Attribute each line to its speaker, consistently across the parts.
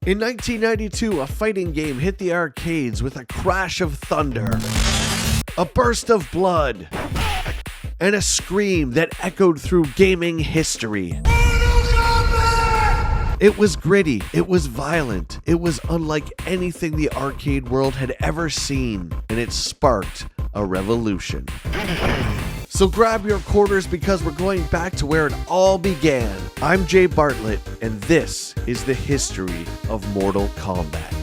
Speaker 1: In 1992, a fighting game hit the arcades with a crash of thunder, a burst of blood, and a scream that echoed through gaming history. It was gritty, it was violent, it was unlike anything the arcade world had ever seen, and it sparked a revolution. So grab your quarters because we're going back to where it all began. I'm Jay Bartlett, and this is the history of Mortal Kombat.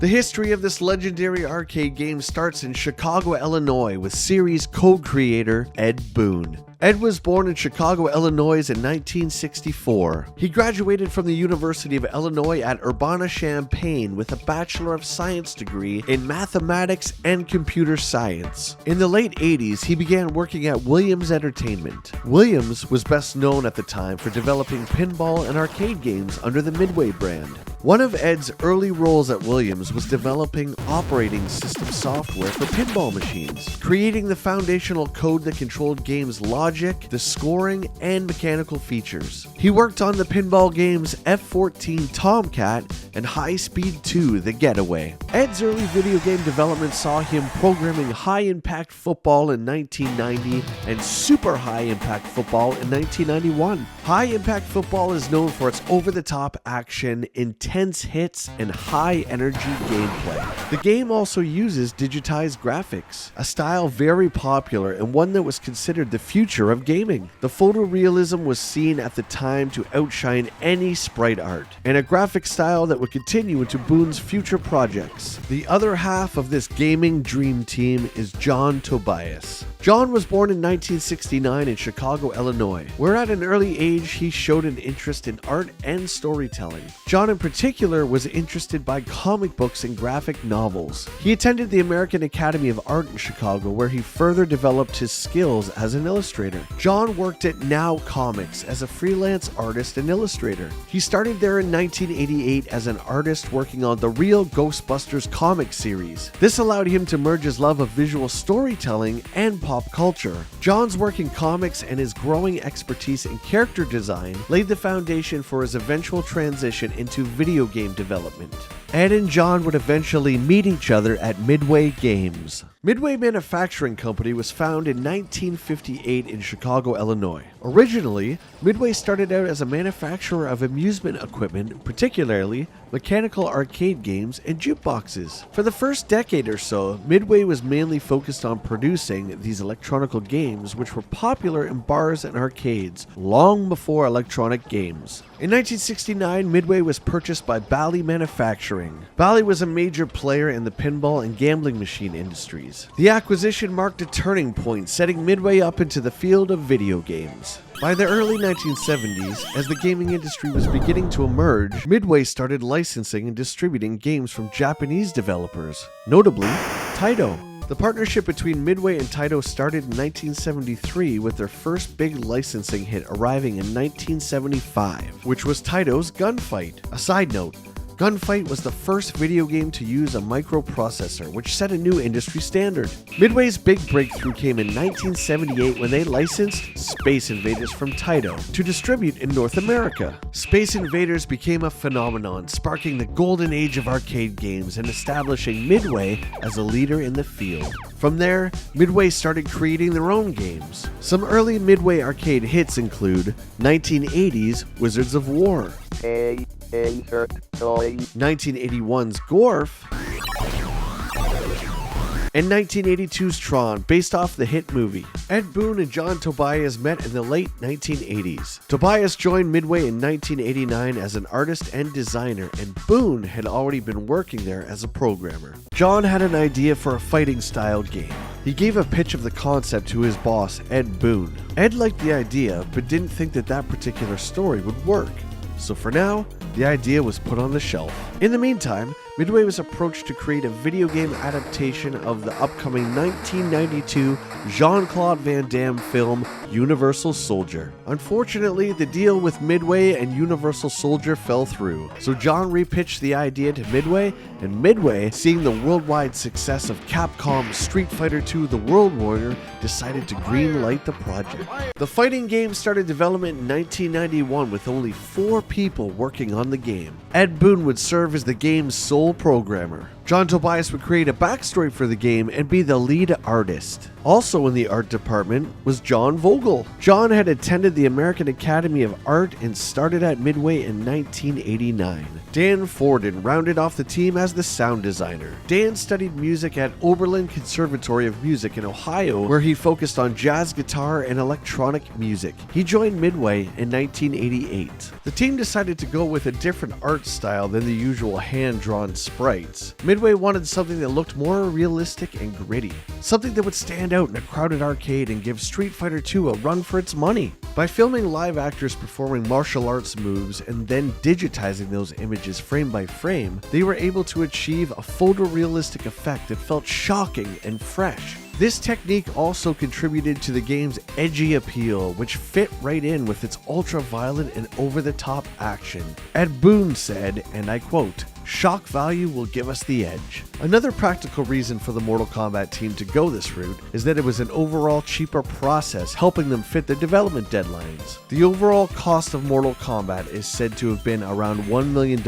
Speaker 1: The history of this legendary arcade game starts in Chicago, Illinois, with series co-creator Ed Boon. Ed was born in Chicago, Illinois in 1964. He graduated from the University of Illinois at Urbana-Champaign with a Bachelor of Science degree in mathematics and computer science. In the late 80s, he began working at Williams Entertainment. Williams was best known at the time for developing pinball and arcade games under the Midway brand. One of Ed's early roles at Williams was developing operating system software for pinball machines, creating the foundational code that controlled games' logic, the scoring, and mechanical features. He worked on the pinball games F-14 Tomcat and High Speed 2 The Getaway. Ed's early video game development saw him programming high-impact football in 1990 and super high-impact football in 1991. High-impact football is known for its over-the-top action, intense hits, and high-energy gameplay. The game also uses digitized graphics, a style very popular and one that was considered the future of gaming. The photorealism was seen at the time to outshine any sprite art, and a graphic style that would continue into Boon's future projects. The other half of this gaming dream team is John Tobias. John was born in 1969 in Chicago, Illinois, where at an early age he showed an interest in art and storytelling. John in particular was interested by comic books and graphic novels. He attended the American Academy of Art in Chicago, where he further developed his skills as an illustrator. John worked at Now Comics as a freelance artist and illustrator. He started there in 1988 as an artist working on the Real Ghostbusters comic series. This allowed him to merge his love of visual storytelling and pop culture. John's work in comics and his growing expertise in character design laid the foundation for his eventual transition into video game development. Ed and John would eventually meet each other at Midway Games. Midway Manufacturing Company was founded in 1958 in Chicago, Illinois. Originally, Midway started out as a manufacturer of amusement equipment, particularly mechanical arcade games and jukeboxes. For the first decade or so, Midway was mainly focused on producing these electronic games, which were popular in bars and arcades long before electronic games. In 1969, Midway was purchased by Bally Manufacturing. Bally was a major player in the pinball and gambling machine industries. The acquisition marked a turning point, setting Midway up into the field of video games. By the early 1970s, as the gaming industry was beginning to emerge, Midway started licensing and distributing games from Japanese developers, notably Taito. The partnership between Midway and Taito started in 1973 with their first big licensing hit arriving in 1975, which was Taito's Gunfight. A side note, Gunfight was the first video game to use a microprocessor, which set a new industry standard. Midway's big breakthrough came in 1978 when they licensed Space Invaders from Taito to distribute in North America. Space Invaders became a phenomenon, sparking the golden age of arcade games and establishing Midway as a leader in the field. From there, Midway started creating their own games. Some early Midway arcade hits include 1980's Wizards of War, 1981's Gorf, and 1982's Tron, based off the hit movie. Ed Boon and John Tobias met in the late 1980s. Tobias joined Midway in 1989 as an artist and designer, and Boon had already been working there as a programmer. John had an idea for a fighting-style game. He gave a pitch of the concept to his boss, Ed Boon. Ed liked the idea, but didn't think that particular story would work. so for now, the idea was put on the shelf. In the meantime, Midway was approached to create a video game adaptation of the upcoming 1992 Jean-Claude Van Damme film Universal Soldier. Unfortunately, the deal with Midway and Universal Soldier fell through, so John repitched the idea to Midway, and Midway, seeing the worldwide success of Capcom's Street Fighter II: The World Warrior, decided to greenlight the project. The fighting game started development in 1991 with only 4 people working on the game. Ed Boon would serve as the game's sole programmer. John Tobias would create a backstory for the game and be the lead artist. Also in the art department was John Vogel. John had attended the American Academy of Art and started at Midway in 1989. Dan Forden rounded off the team as the sound designer. Dan studied music at Oberlin Conservatory of Music in Ohio, where he focused on jazz guitar and electronic music. He joined Midway in 1988. The team decided to go with a different art style than the usual hand-drawn sprites. Midway wanted something that looked more realistic and gritty, something that would stand out in a crowded arcade and give Street Fighter II a run for its money. By filming live actors performing martial arts moves and then digitizing those images frame by frame, they were able to achieve a photorealistic effect that felt shocking and fresh. This technique also contributed to the game's edgy appeal, which fit right in with its ultra-violent and over-the-top action. Ed Boon said, and I quote, "Shock value will give us the edge." Another practical reason for the Mortal Kombat team to go this route is that it was an overall cheaper process, helping them fit their development deadlines. The overall cost of Mortal Kombat is said to have been around $1 million,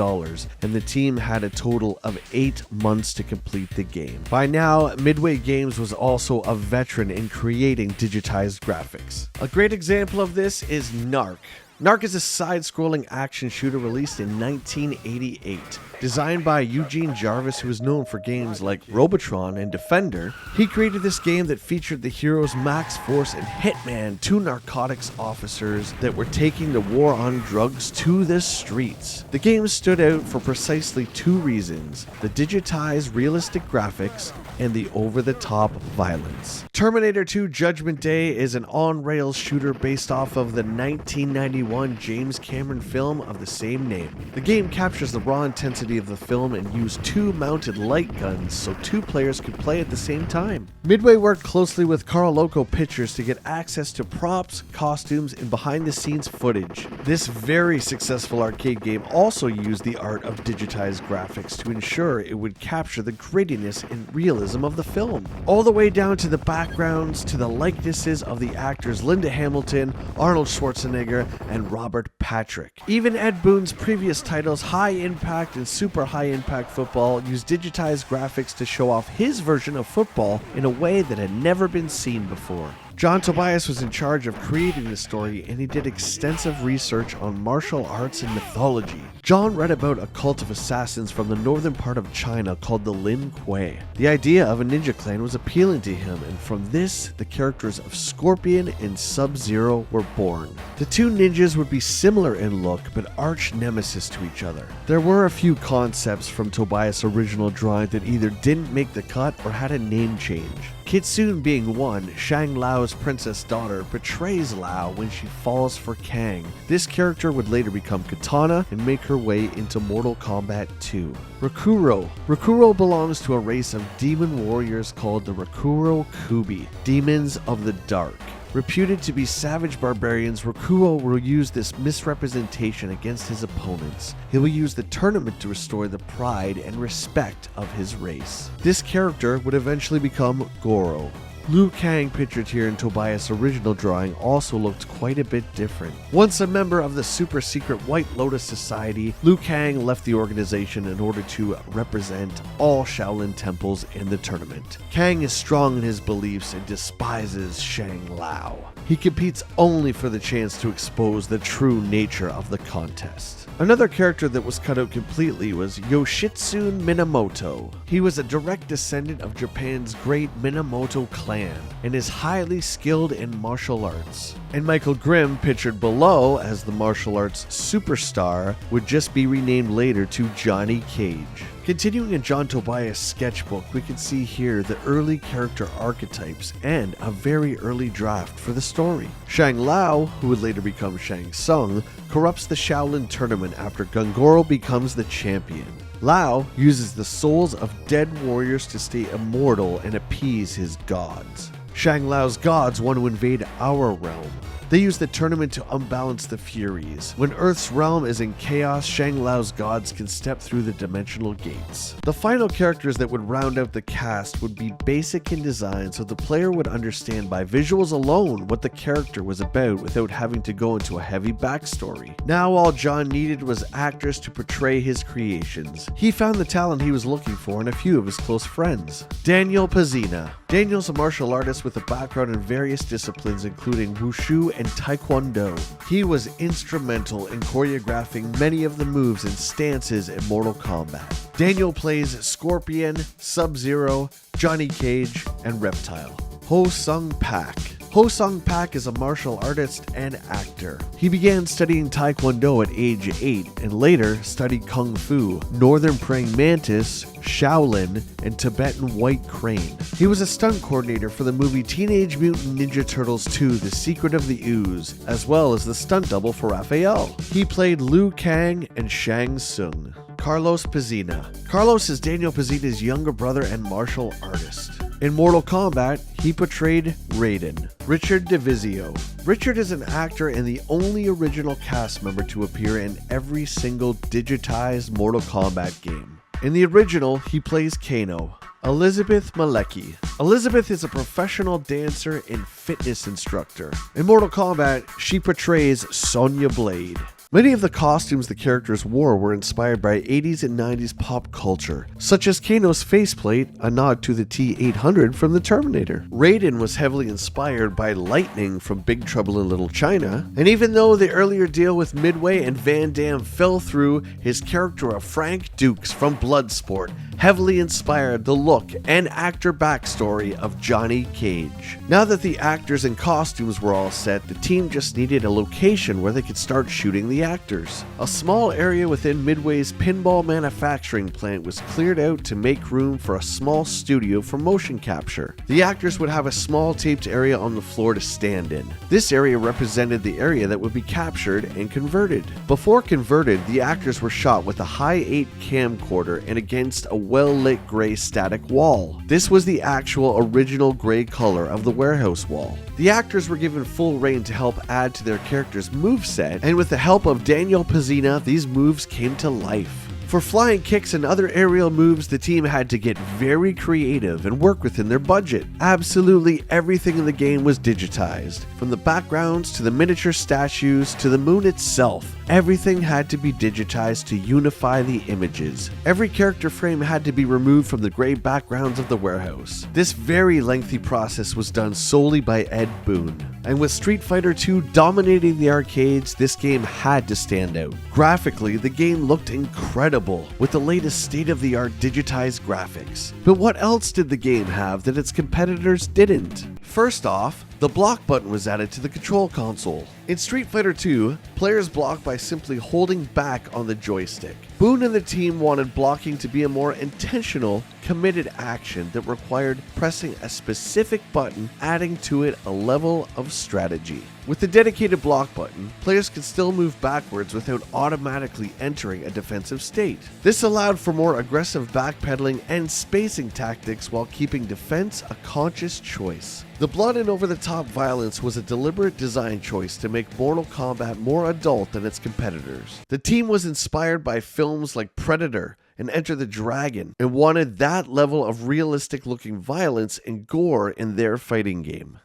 Speaker 1: and the team had a total of 8 months to complete the game. By now, Midway Games was also a veteran in creating digitized graphics. A great example of this is Narc. Narc is a side-scrolling action shooter released in 1988. Designed by Eugene Jarvis, who is known for games like Robotron and Defender, he created this game that featured the heroes Max Force and Hitman, 2 narcotics officers that were taking the war on drugs to the streets. The game stood out for precisely 2 reasons: the digitized realistic graphics and the over-the-top violence. Terminator 2 Judgment Day is an on-rails shooter based off of the 1991 James Cameron film of the same name. The game captures the raw intensity of the film and used 2 mounted light guns so 2 players could play at the same time. Midway worked closely with Carl Loco Pictures to get access to props, costumes, and behind-the-scenes footage. This very successful arcade game also used the art of digitized graphics to ensure it would capture the grittiness and realism of the film, all the way down to the backgrounds to the likenesses of the actors Linda Hamilton, Arnold Schwarzenegger, and Robert Patrick. Even Ed Boon's previous titles, High Impact and Super High Impact Football, used digitized graphics to show off his version of football in a way that had never been seen before. John Tobias was in charge of creating the story, and he did extensive research on martial arts and mythology. John read about a cult of assassins from the northern part of China called the Lin Kuei. The idea of a ninja clan was appealing to him, and from this, the characters of Scorpion and Sub-Zero were born. The 2 ninjas would be similar in look, but arch nemesis to each other. There were a few concepts from Tobias' original drawing that either didn't make the cut or had a name change. Kitsune being one, Shang Lao's princess daughter, betrays Lao when she falls for Kang. This character would later become Katana and make her way into Mortal Kombat 2. Rakuro. Rakuro belongs to a race of demon warriors called the Rakuro Kubi, Demons of the Dark. Reputed to be savage barbarians, Rakuro will use this misrepresentation against his opponents. He will use the tournament to restore the pride and respect of his race. This character would eventually become Goro. Liu Kang, pictured here in Tobias' original drawing, also looked quite a bit different. Once a member of the super secret White Lotus Society, Liu Kang left the organization in order to represent all Shaolin temples in the tournament. Kang is strong in his beliefs and despises Shang Lao. He competes only for the chance to expose the true nature of the contest. Another character that was cut out completely was Yoshitsune Minamoto. He was a direct descendant of Japan's great Minamoto clan and is highly skilled in martial arts. And Michael Grimm, pictured below as the martial arts superstar, would just be renamed later to Johnny Cage. Continuing in John Tobias' sketchbook, we can see here the early character archetypes and a very early draft for the story. Shang Lao, who would later become Shang Tsung, corrupts the Shaolin tournament after Goro becomes the champion. Lao uses the souls of dead warriors to stay immortal and appease his gods. Shang Lao's gods want to invade our realm. They use the tournament to unbalance the Furies. When Earth's realm is in chaos, Shang Lao's gods can step through the dimensional gates. The final characters that would round out the cast would be basic in design, so the player would understand by visuals alone what the character was about without having to go into a heavy backstory. Now all John needed was actors to portray his creations. He found the talent he was looking for in a few of his close friends. Daniel Pazina. Daniel's a martial artist with a background in various disciplines including wushu and taekwondo. He was instrumental in choreographing many of the moves and stances in Mortal Kombat. Daniel plays Scorpion, Sub-Zero, Johnny Cage, and Reptile. Ho Sung Pak. Ho Sung Pak is a martial artist and actor. He began studying Taekwondo at age 8 and later studied Kung Fu, Northern Praying Mantis, Shaolin, and Tibetan White Crane. He was a stunt coordinator for the movie Teenage Mutant Ninja Turtles 2: The Secret of the Ooze, as well as the stunt double for Raphael. He played Liu Kang and Shang Tsung. Carlos Pazina. Carlos is Daniel Pazina's younger brother and martial artist. In Mortal Kombat, he portrayed Raiden. Richard DeVizio. Richard is an actor and the only original cast member to appear in every single digitized Mortal Kombat game. In the original, he plays Kano. Elizabeth Malecki. Elizabeth is a professional dancer and fitness instructor. In Mortal Kombat, she portrays Sonya Blade. Many of the costumes the characters wore were inspired by 80s and 90s pop culture, such as Kano's faceplate, a nod to the T-800 from the Terminator. Raiden was heavily inspired by Lightning from Big Trouble in Little China, and even though the earlier deal with Midway and Van Damme fell through, his character of Frank Dukes from Bloodsport heavily inspired the look and actor backstory of Johnny Cage. Now that the actors and costumes were all set, the team just needed a location where they could start shooting the actors. A small area within Midway's pinball manufacturing plant was cleared out to make room for a small studio for motion capture. The actors would have a small taped area on the floor to stand in. This area represented the area that would be captured and converted. Before converted, the actors were shot with a high 8 camcorder and against a well-lit gray static wall. This was the actual original gray color of the warehouse wall. The actors were given full reign to help add to their characters' moveset, and with the help of Daniel Pazina, these moves came to life. For flying kicks and other aerial moves, the team had to get very creative and work within their budget. Absolutely everything in the game was digitized. From the backgrounds to the miniature statues to the moon itself, everything had to be digitized to unify the images. Every character frame had to be removed from the gray backgrounds of the warehouse. This very lengthy process was done solely by Ed Boon. And with Street Fighter II dominating the arcades, this game had to stand out. Graphically, the game looked incredible with the latest state-of-the-art digitized graphics. But what else did the game have that its competitors didn't? First off, the block button was added to the control console. In Street Fighter II, players block by simply holding back on the joystick. Boon and the team wanted blocking to be a more intentional, committed action that required pressing a specific button, adding to it a level of strategy. With the dedicated block button, players could still move backwards without automatically entering a defensive state. This allowed for more aggressive backpedaling and spacing tactics while keeping defense a conscious choice. The blood and over-the-top violence was a deliberate design choice to make Mortal Kombat more adult than its competitors. The team was inspired by films like Predator and Enter the Dragon and wanted that level of realistic-looking violence and gore in their fighting game.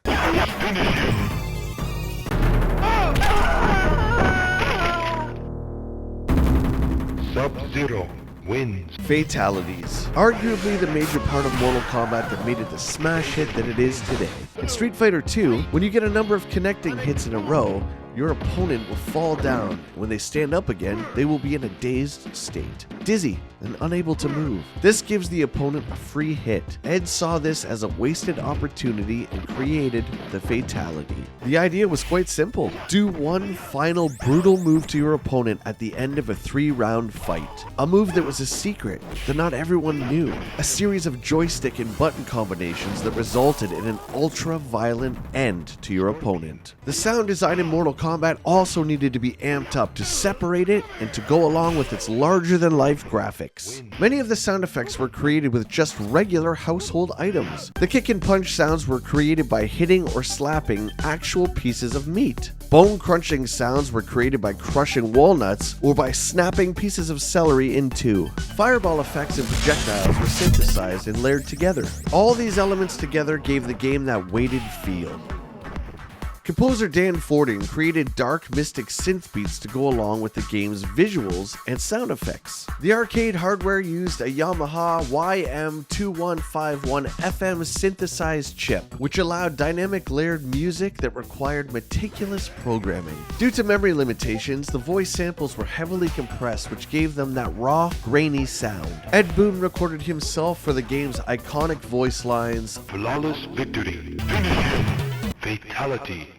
Speaker 2: Sub-Zero wins.
Speaker 1: Fatalities. Arguably the major part of Mortal Kombat that made it the smash hit that it is today. In Street Fighter II, when you get a number of connecting hits in a row, your opponent will fall down. When they stand up again, they will be in a dazed state. dizzy and unable to move. This gives the opponent a free hit. Ed saw this as a wasted opportunity and created the fatality. The idea was quite simple. Do one final brutal move to your opponent at the end of a 3-round fight. A move that was a secret that not everyone knew. A series of joystick and button combinations that resulted in an ultra-violent end to your opponent. The sound design in Mortal Kombat also needed to be amped up to separate it and to go along with its larger-than-life graphics. Many of the sound effects were created with just regular household items. The kick and punch sounds were created by hitting or slapping actual pieces of meat. Bone crunching sounds were created by crushing walnuts or by snapping pieces of celery in two. Fireball effects and projectiles were synthesized and layered together. All these elements together gave the game that weighted feel. Composer Dan Fording created dark, mystic synth beats to go along with the game's visuals and sound effects. The arcade hardware used a Yamaha YM2151 FM synthesized chip, which allowed dynamic layered music that required meticulous programming. Due to memory limitations, the voice samples were heavily compressed, which gave them that raw, grainy sound. Ed Boon recorded himself for the game's iconic voice lines,
Speaker 2: "Flawless victory. Finish him. Fatality."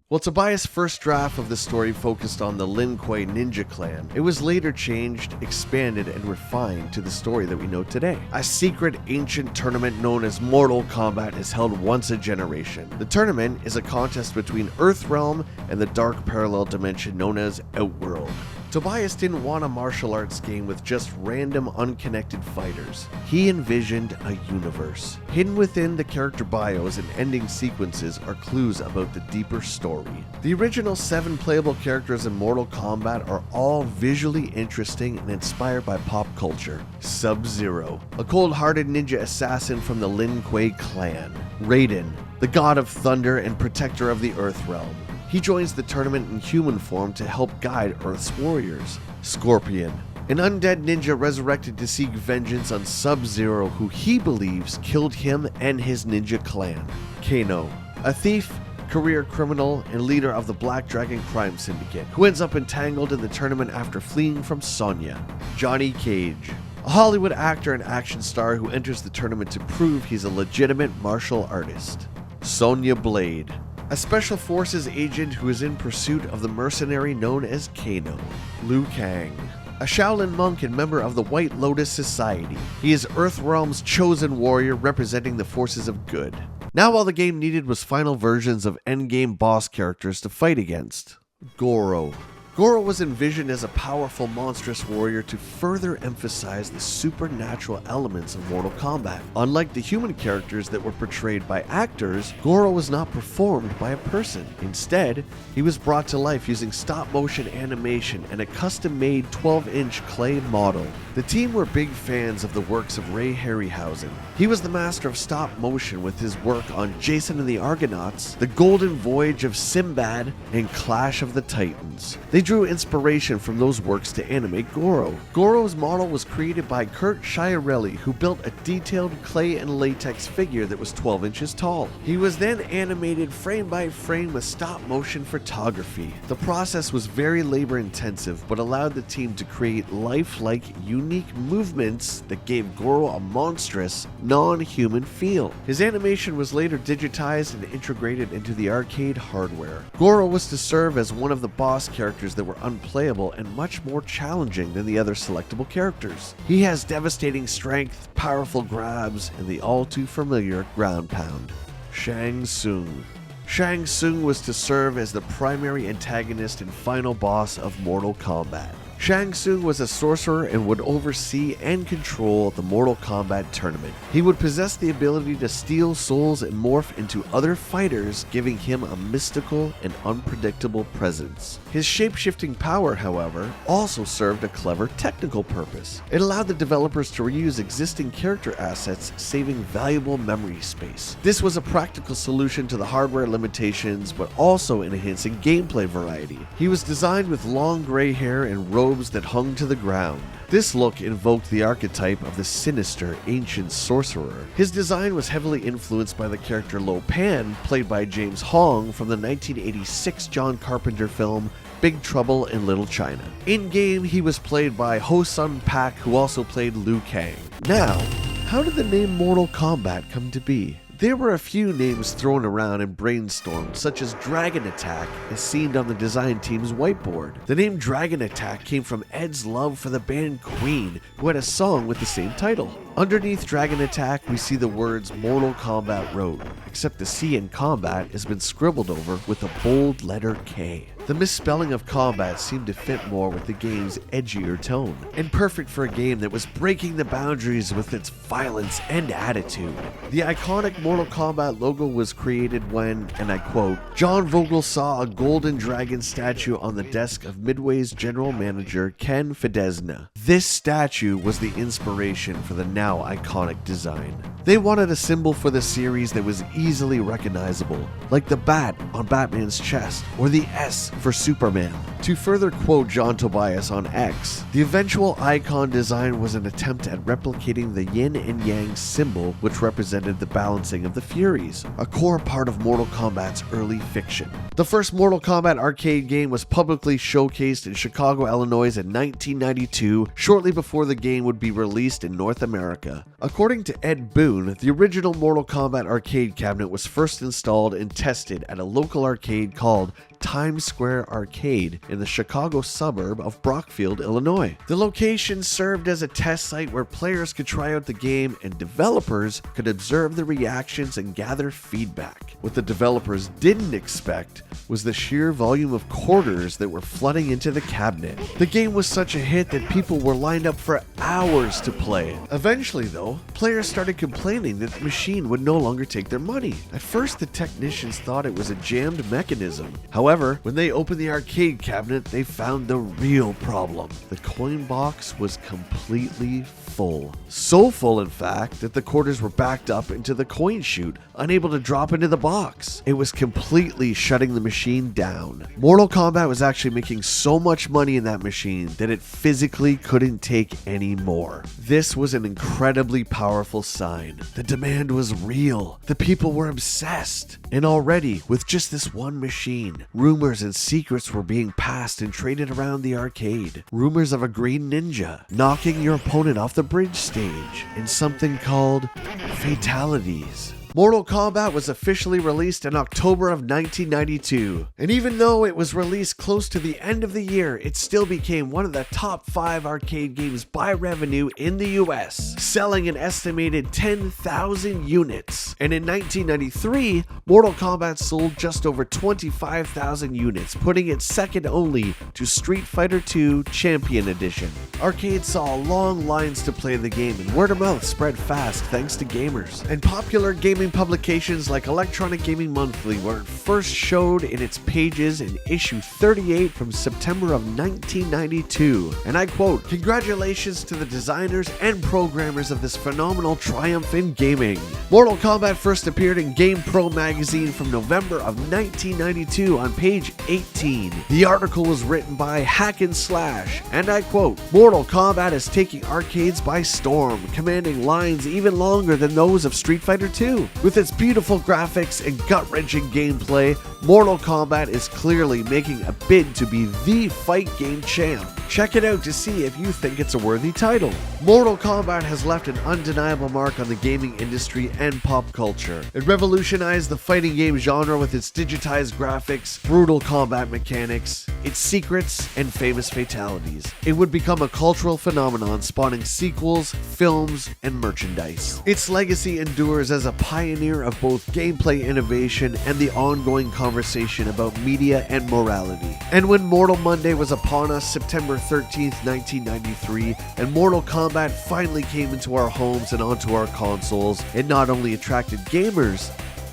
Speaker 1: While Tobias' first draft of the story focused on the Lin Kuei ninja clan, it was later changed, expanded, and refined to the story that we know today. A secret ancient tournament known as Mortal Kombat is held once a generation. The tournament is a contest between Earthrealm and the dark parallel dimension known as Outworld. Tobias didn't want a martial arts game with just random unconnected fighters. He envisioned a universe. Hidden within the character bios and ending sequences are clues about the deeper story. The original 7 playable characters in Mortal Kombat are all visually interesting and inspired by pop culture. Sub-Zero, a cold-hearted ninja assassin from the Lin Kuei clan. Raiden, the god of thunder and protector of the Earthrealm. He joins the tournament in human form to help guide Earth's warriors. Scorpion, an undead ninja resurrected to seek vengeance on Sub-Zero, who he believes killed him and his ninja clan. Kano, a thief, career criminal, and leader of the Black Dragon crime syndicate, who ends up entangled in the tournament after fleeing from Sonya. Johnny Cage, a Hollywood actor and action star who enters the tournament to prove he's a legitimate martial artist. Sonya Blade, a special forces agent who is in pursuit of the mercenary known as Kano. Liu Kang, a Shaolin monk and member of the White Lotus Society. He is Earthrealm's chosen warrior representing the forces of good. Now all the game needed was final versions of endgame boss characters to fight against. Goro. Goro was envisioned as a powerful, monstrous warrior to further emphasize the supernatural elements of Mortal Kombat. Unlike the human characters that were portrayed by actors, Goro was not performed by a person. Instead, he was brought to life using stop-motion animation and a custom-made 12-inch clay model. The team were big fans of the works of Ray Harryhausen. He was the master of stop-motion with his work on Jason and the Argonauts, The Golden Voyage of Sinbad, and Clash of the Titans. They drew inspiration from those works to animate Goro. Goro's model was created by Kurt Schiarelli, who built a detailed clay and latex figure that was 12 inches tall. He was then animated frame by frame with stop-motion photography. The process was very labor-intensive, but allowed the team to create lifelike, unique movements that gave Goro a monstrous, non-human feel. His animation was later digitized and integrated into the arcade hardware. Goro was to serve as one of the boss characters that were unplayable and much more challenging than the other selectable characters. He has devastating strength, powerful grabs, and the all-too-familiar ground pound. Shang Tsung. Shang Tsung was to serve as the primary antagonist and final boss of Mortal Kombat. Shang Tsung was a sorcerer and would oversee and control the Mortal Kombat tournament. He would possess the ability to steal souls and morph into other fighters, giving him a mystical and unpredictable presence. His shape-shifting power, however, also served a clever technical purpose. It allowed the developers to reuse existing character assets, saving valuable memory space. This was a practical solution to the hardware limitations, but also enhancing gameplay variety. He was designed with long gray hair and robes that hung to the ground. This look invoked the archetype of the sinister, ancient sorcerer. His design was heavily influenced by the character Lo Pan, played by James Hong from the 1986 John Carpenter film Big Trouble in Little China. In-game, he was played by Ho Sun Pak, who also played Liu Kang. Now, how did the name Mortal Kombat come to be? There were a few names thrown around and brainstormed, such as Dragon Attack, as seen on the design team's whiteboard. The name Dragon Attack came from Ed's love for the band Queen, who had a song with the same title. Underneath Dragon Attack, we see the words Mortal Kombat Road, except the C in combat has been scribbled over with a bold letter K. The misspelling of combat seemed to fit more with the game's edgier tone, and perfect for a game that was breaking the boundaries with its violence and attitude. The iconic Mortal Kombat logo was created when, and I quote, John Vogel saw a golden dragon statue on the desk of Midway's general manager Ken Fedesna. This statue was the inspiration for the now iconic design. They wanted a symbol for the series that was easily recognizable, like the bat on Batman's chest, or the S for Superman. To further quote John Tobias on X, the eventual icon design was an attempt at replicating the yin and yang symbol, which represented the balancing of the Furies, a core part of Mortal Kombat's early fiction. The first Mortal Kombat arcade game was publicly showcased in Chicago, Illinois in 1992, shortly before the game would be released in North America. According to Ed Boon, the original Mortal Kombat arcade cabinet was first installed and tested at a local arcade called Times Square Arcade in the Chicago suburb of Brockfield, Illinois. The location served as a test site where players could try out the game and developers could observe the reactions and gather feedback. What the developers didn't expect was the sheer volume of quarters that were flooding into the cabinet. The game was such a hit that people were lined up for hours to play. Eventually, though, players started complaining that the machine would no longer take their money. At first, the technicians thought it was a jammed mechanism. However, when they opened the arcade cabinet, they found the real problem. The coin box was completely full. So full, in fact, that the quarters were backed up into the coin chute, unable to drop into the box. It was completely shutting the machine down. Mortal Kombat was actually making so much money in that machine that it physically couldn't take any more. This was an incredibly powerful sign. The demand was real. The people were obsessed. And already, with just this one machine, rumors and secrets were being passed and traded around the arcade. Rumors of a green ninja knocking your opponent off the bridge stage, and something called fatalities. Mortal Kombat was officially released in October of 1992, and even though it was released close to the end of the year, it still became one of the top 5 arcade games by revenue in the US, selling an estimated 10,000 units. And in 1993, Mortal Kombat sold just over 25,000 units, putting it second only to Street Fighter II Champion Edition. Arcades saw long lines to play the game, and word of mouth spread fast thanks to gamers. And popular gaming publications like Electronic Gaming Monthly were first showed in its pages in issue 38 from September of 1992. And I quote, "Congratulations to the designers and programmers of this phenomenal triumph in gaming. Mortal Kombat first appeared in Game Pro magazine from November of 1992 on page 18. The article was written by Hack and Slash, and I quote, Mortal Kombat is taking arcades by storm, commanding lines even longer than those of Street Fighter II. With its beautiful graphics and gut-wrenching gameplay, Mortal Kombat is clearly making a bid to be the fight game champ. Check it out to see if you think it's a worthy title." Mortal Kombat has left an undeniable mark on the gaming industry and pop culture. It revolutionized the fighting game genre with its digitized graphics, brutal combat mechanics, its secrets, and famous fatalities. It would become a cultural phenomenon, spawning sequels, films, and merchandise. Its legacy endures as a pioneer of both gameplay innovation and the ongoing conversation about media and morality. And when Mortal Monday was upon us, September 13th, 1993, and Mortal Kombat finally came into our homes and onto our consoles, it not only attracted gamers,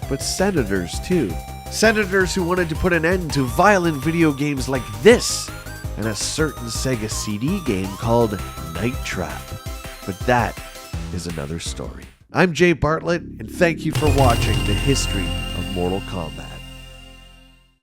Speaker 1: but senators too. Senators who wanted to put an end to violent video games like this, and a certain Sega CD game called Night Trap. But that is another story. I'm Jay Bartlett, and thank you for watching the history of Mortal Kombat.